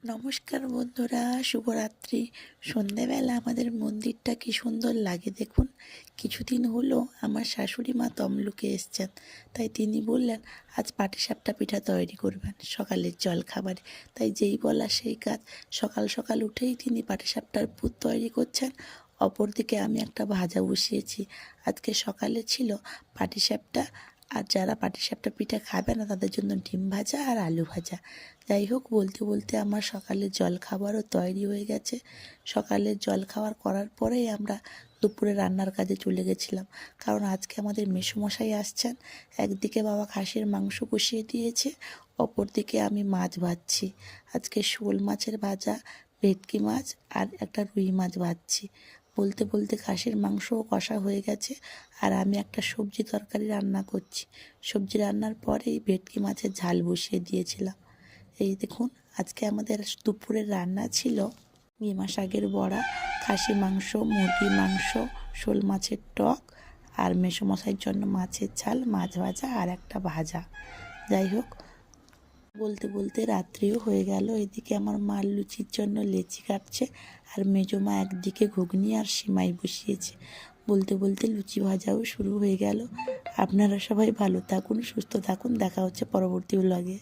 নমস্কার বন্ধুরা, শুভরাত্রি। সন্ধেবেলা আমাদের মন্দিরটা কি সুন্দর লাগে দেখুন। কিছুদিন হলো আমার শাশুড়ি মা তমলুকে এসছেন, তাই তিনি বললেন আজ পাটিসাপটা পিঠা তৈরি করবেন সকালের জলখাবারে। তাই যেই বলা সেই কাজ, সকাল সকাল উঠেই তিনি পাটিসাপটার পুর তৈরি করছেন। অপরদিকে আমি একটা ভাজা বসিয়েছি। আজকে সকালে ছিল পাটিসাপটা, আর যারা পাটিসাপটা পিঠা খাবে না তাদের জন্য ডিম ভাজা আর আলু ভাজা। যাই হোক, বলতে বলতে আমার সকালের জলখাবারও তৈরি হয়ে গেছে। সকালের জলখাবার করার পরেই আমরা দুপুরে রান্নার কাজে চলে গেছিলাম, কারণ আজকে আমাদের মেসোমশাই আসছেন। একদিকে বাবা খাসির মাংস কষিয়ে দিয়েছে, অপরদিকে আমি মাছ ভাজছি। আজকে শোল মাছের ভাজা, ভেটকি মাছ আর একটা রুই মাছ ভাজছি। বলতে বলতে খাসির মাংসও কষা হয়ে গেছে, আর আমি একটা সবজি তরকারি রান্না করছি। সবজি রান্নার পরেই ভেটকি মাছের ঝাল বসিয়ে দিয়েছিলাম। এই দেখুন, আজকে আমাদের দুপুরের রান্না ছিল কিমা শাকের বড়া, খাসি মাংস, মুরগি মাংস, শোল মাছের টক, আর মেসোমশাইয়ের জন্য মাছের ঝাল, মাছ ভাজা আর একটা ভাজা। যাই হোক, বলতে বলতে রাত্রিও হয়ে গেল। এদিকে আমার মা লুচির জন্য লেচি কাটছে, আর মেজো মা একদিকে ঘুগনি আর সিমাই বসিয়েছে। বলতে বলতে লুচি ভাজাও শুরু হয়ে গেল। আপনারা সবাই ভালো থাকুন, সুস্থ থাকুন। দেখা হচ্ছে পরবর্তী ব্লগে।